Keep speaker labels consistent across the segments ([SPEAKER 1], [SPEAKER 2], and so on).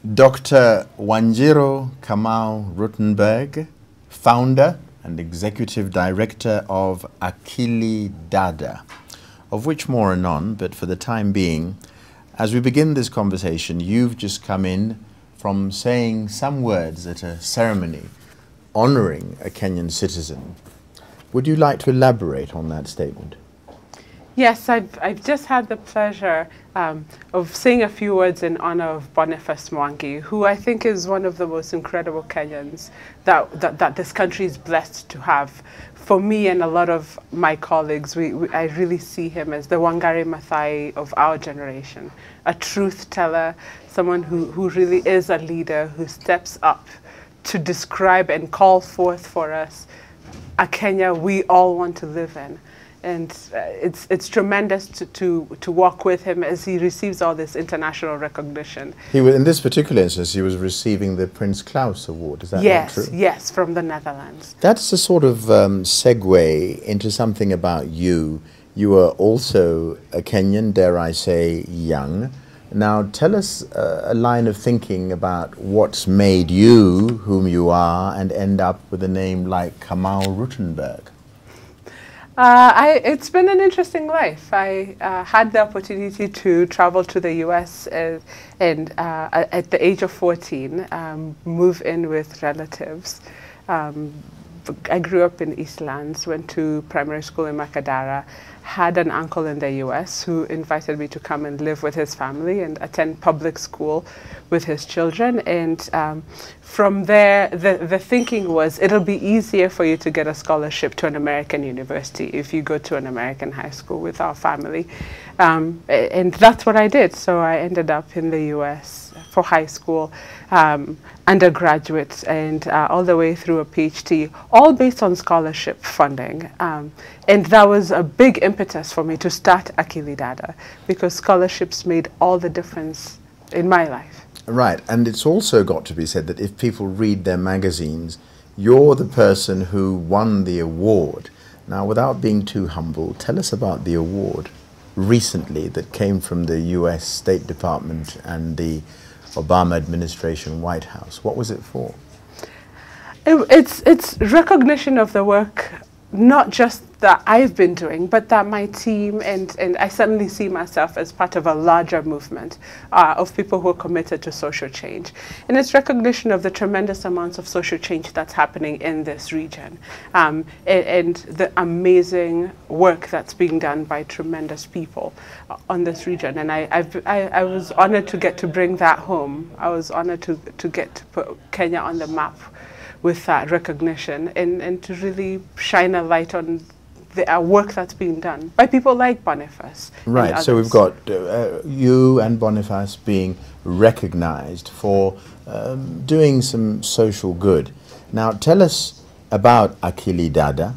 [SPEAKER 1] Dr. Wanjiru Kamau-Rutenberg, founder and executive director of Akili Dada, of which more anon, but for the time being, as we begin this conversation, you've just come in from saying some words at a ceremony honoring a Kenyan citizen. Would you like to elaborate on that statement?
[SPEAKER 2] Yes, I've just had the pleasure of saying a few words in honor of Boniface Mwangi, who I think is one of the most incredible Kenyans that this country is blessed to have. For me and a lot of my colleagues, I really see him as the Wangari Maathai of our generation, a truth teller, someone who really is a leader, who steps up to describe and call forth for us a Kenya we all want to live in. And it's tremendous to walk with him as he receives all this international recognition.
[SPEAKER 1] He was, in this particular instance, he was receiving the Prince Claus Award. Is that not true?
[SPEAKER 2] Yes, from the Netherlands.
[SPEAKER 1] That's a sort of segue into something about you. You are also a Kenyan, dare I say, young. Now, tell us a line of thinking about what's made you whom you are and end up with a name like Kamau-Rutenberg.
[SPEAKER 2] It's been an interesting life. I had the opportunity to travel to the US and at the age of 14, move in with relatives. I grew up in Eastlands, went to primary school in Makadara, had an uncle in the US who invited me to come and live with his family and attend public school with his children. And from there, the thinking was it'll be easier for you to get a scholarship to an American university if you go to an American high school with our family. And that's what I did. So I ended up in the US for high school, undergraduate, and all the way through a PhD, all based on scholarship funding. And that was a big impetus for me to start Akili Dada, because scholarships made all the difference in my life.
[SPEAKER 1] Right, and it's also got to be said that if people read their magazines, you're the person who won the award. Now, without being too humble, tell us about the award recently that came from the US State Department and the Obama administration White House. What was it for?
[SPEAKER 2] It's recognition of the work, not just that I've been doing, but that my team and I certainly see myself as part of a larger movement of people who are committed to social change. And it's recognition of the tremendous amounts of social change that's happening in this region and the amazing work that's being done by tremendous people on this region. And I was honored to get to bring that home. I was honored to get to put Kenya on the map with that recognition and to really shine a light on the work that's being done by people like Boniface.
[SPEAKER 1] Right, so we've got you and Boniface being recognized for doing some social good. Now tell us about Akili Dada,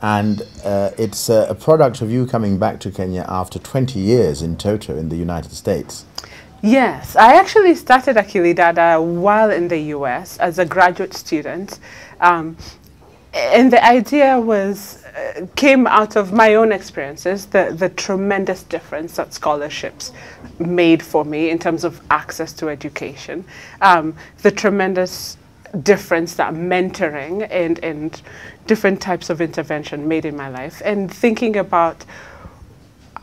[SPEAKER 1] and it's a product of you coming back to Kenya after 20 years in toto in the United States.
[SPEAKER 2] Yes, I actually started Akili Dada while in the US as a graduate student. And the idea came out of my own experiences, the tremendous difference that scholarships made for me in terms of access to education, the tremendous difference that mentoring and different types of intervention made in my life, and thinking about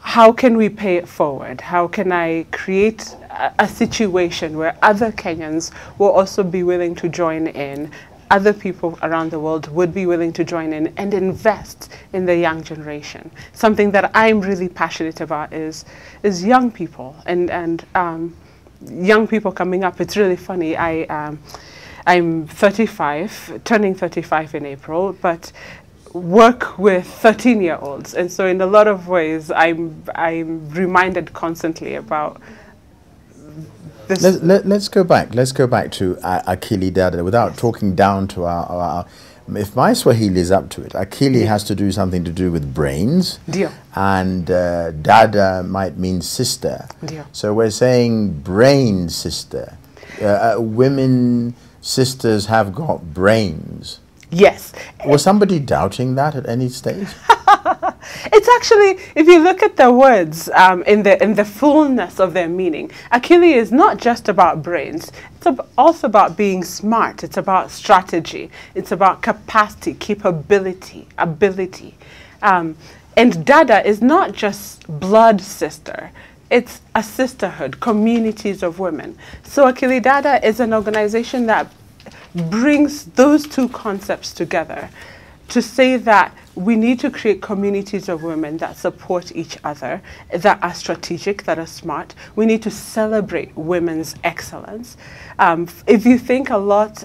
[SPEAKER 2] how can we pay it forward? How can I create a situation where other Kenyans will also be willing to join in, other people around the world would be willing to join in and invest in the young generation. Something that I'm really passionate about is young people and young people coming up. It's really funny. I'm 35, turning 35 in April, but work with 13-year-olds, and so in a lot of ways I'm reminded constantly about this.
[SPEAKER 1] Let's go back to Akili Dada without talking down to our if my Swahili is up to it. Akili has to do something to do with brains.
[SPEAKER 2] Dio.
[SPEAKER 1] And Dada might mean sister.
[SPEAKER 2] Dio.
[SPEAKER 1] So we're saying brain sister. Women sisters have got brains.
[SPEAKER 2] Yes.
[SPEAKER 1] Was somebody doubting that at any stage?
[SPEAKER 2] It's actually, if you look at the words in the fullness of their meaning, Akili is not just about brains. It's also about being smart. It's about strategy. It's about capacity, capability, ability. And Dada is not just blood sister. It's a sisterhood, communities of women. So Akili Dada is an organization that brings those two concepts together to say that we need to create communities of women that support each other, that are strategic, that are smart. We need to celebrate women's excellence. If you think a lot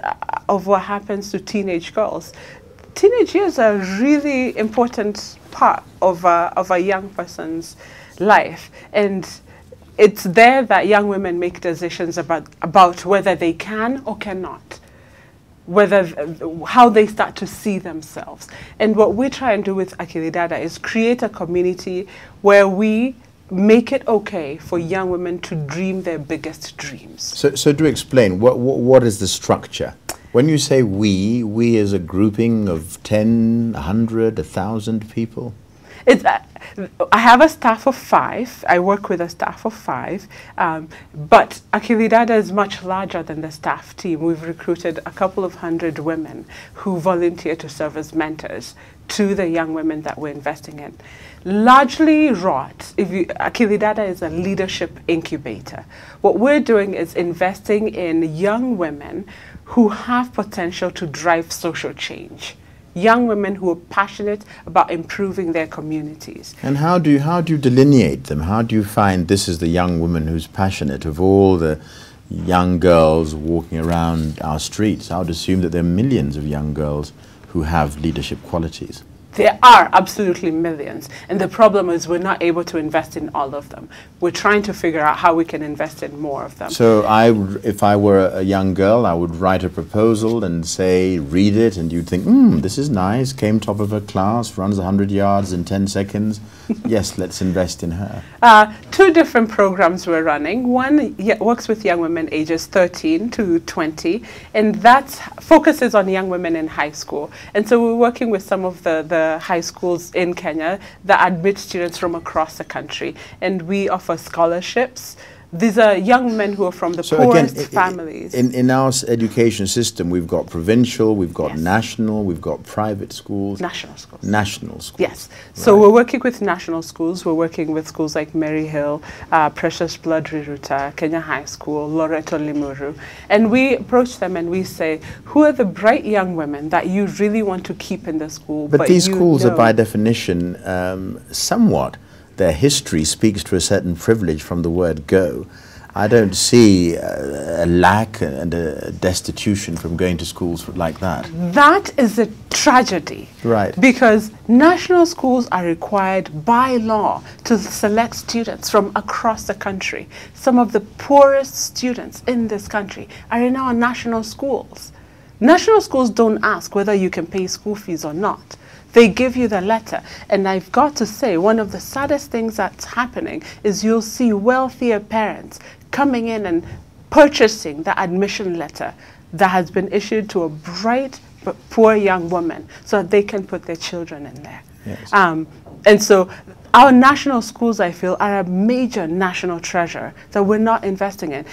[SPEAKER 2] of what happens to teenage girls, teenage years are a really important part of a young person's life. And it's there that young women make decisions about whether they can or cannot, how they start to see themselves. And what we try and do with Akili Dada is create a community where we make it okay for young women to dream their biggest dreams.
[SPEAKER 1] So do explain, what is the structure? When you say we as a grouping of 10, 100, 1,000 people?
[SPEAKER 2] I have a staff of 5. I work with a staff of 5, but Akili Dada is much larger than the staff team. We've recruited a couple of 100 women who volunteer to serve as mentors to the young women that we're investing in. Largely wrought, Akili Dada is a leadership incubator. What we're doing is investing in young women who have potential to drive social change. Young women who are passionate about improving their communities.
[SPEAKER 1] And how do you delineate them? How do you find this is the young woman who's passionate of all the young girls walking around our streets? I would assume that there are millions of young girls who have leadership qualities.
[SPEAKER 2] There are absolutely millions. And the problem is we're not able to invest in all of them. We're trying to figure out how we can invest in more of them.
[SPEAKER 1] So if I were a young girl, I would write a proposal and say, read it, and you'd think, this is nice, came top of her class, runs 100 yards in 10 seconds. Yes, let's invest in her.
[SPEAKER 2] 2 different programs we're running. One works with young women ages 13 to 20, and that focuses on young women in high school. And so we're working with some of the high schools in Kenya that admit students from across the country, and we offer scholarships. These are young men who are from the poorest families.
[SPEAKER 1] In our education system, we've got provincial, we've got national, we've got private schools.
[SPEAKER 2] National schools.
[SPEAKER 1] National schools.
[SPEAKER 2] Yes. So we're working with national schools. We're working with schools like Mary Hill, Precious Blood Riruta, Kenya High School, Loreto Limuru. And we approach them and we say, who are the bright young women that you really want to keep in the school?
[SPEAKER 1] But these schools are by definition somewhat, their history speaks to a certain privilege from the word go. I don't see a lack and a destitution from going to schools like that.
[SPEAKER 2] That is a tragedy.
[SPEAKER 1] Right.
[SPEAKER 2] Because national schools are required by law to select students from across the country. Some of the poorest students in this country are in our national schools. National schools don't ask whether you can pay school fees or not. They give you the letter. And I've got to say, one of the saddest things that's happening is you'll see wealthier parents coming in and purchasing the admission letter that has been issued to a bright but poor young woman so that they can put their children in there.
[SPEAKER 1] Yes.
[SPEAKER 2] And so our national schools, I feel, are a major national treasure that we're not investing in.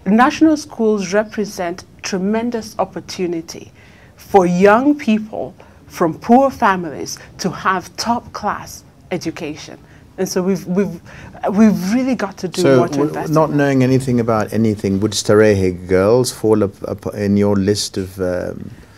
[SPEAKER 2] National schools represent tremendous opportunity for young people from poor families to have top-class education. And so we've really got to do more to invest.
[SPEAKER 1] Not knowing anything about anything, would Starehe Girls fall up in your list of...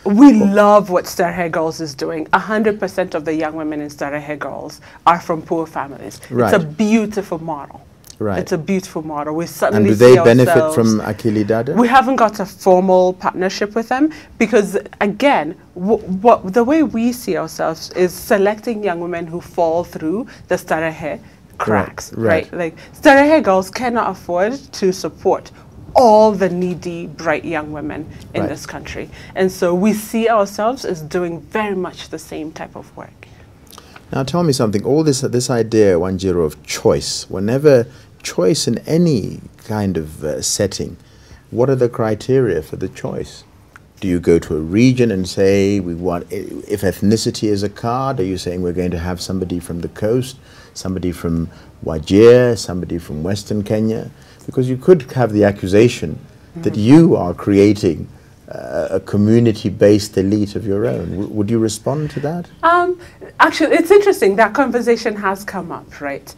[SPEAKER 2] We love what Starehe Girls is doing. 100% of the young women in Starehe Girls are from poor families.
[SPEAKER 1] Right.
[SPEAKER 2] It's a beautiful model.
[SPEAKER 1] Right.
[SPEAKER 2] It's a beautiful model. We suddenly
[SPEAKER 1] and do they benefit from Akili Dada?
[SPEAKER 2] We haven't got a formal partnership with them because, again, the way we see ourselves is selecting young women who fall through the Starehe cracks. Right. Like Starehe Girls cannot afford to support all the needy, bright young women in this country. And so we see ourselves as doing very much the same type of work.
[SPEAKER 1] Now tell me something, all this idea, Wanjiru, of choice, whenever choice in any kind of setting, what are the criteria for the choice? Do you go to a region and say, we want, if ethnicity is a card, are you saying we're going to have somebody from the coast, somebody from Wajir, somebody from Western Kenya? Because you could have the accusation that you are creating a community-based elite of your own. Would you respond to that?
[SPEAKER 2] Actually, it's interesting. That conversation has come up, right?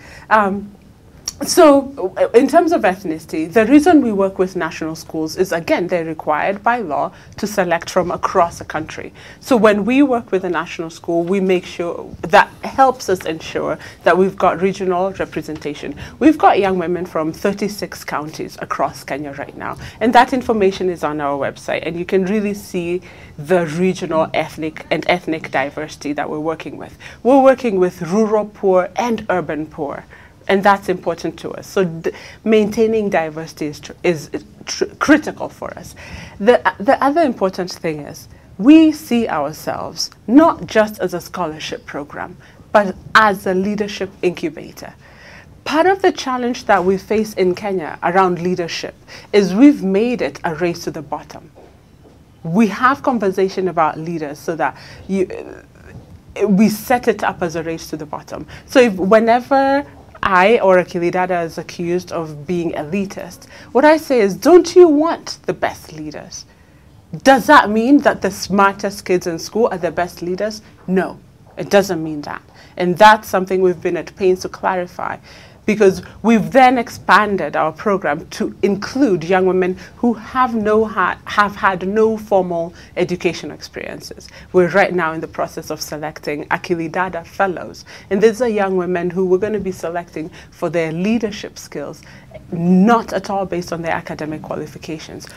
[SPEAKER 2] So in terms of ethnicity, the reason we work with national schools is, again, they're required by law to select from across the country. So when we work with a national school, we make sure that helps us ensure that we've got regional representation. We've got young women from 36 counties across Kenya right now, and that information is on our website, and you can really see the regional ethnic diversity that we're working with. We're working with rural poor and urban poor. And that's important to us. So maintaining diversity is critical for us. The other important thing is we see ourselves not just as a scholarship program, but as a leadership incubator. Part of the challenge that we face in Kenya around leadership is we've made it a race to the bottom. We have conversation about leaders so that we set it up as a race to the bottom. So whenever I or Akili Dada is accused of being elitist, what I say is, don't you want the best leaders? Does that mean that the smartest kids in school are the best leaders? No, it doesn't mean that. And that's something we've been at pains to clarify, because we've then expanded our program to include young women who have had no formal educational experiences. We're right now in the process of selecting Akili Dada fellows. And these are young women who we're going to be selecting for their leadership skills, not at all based on their academic qualifications.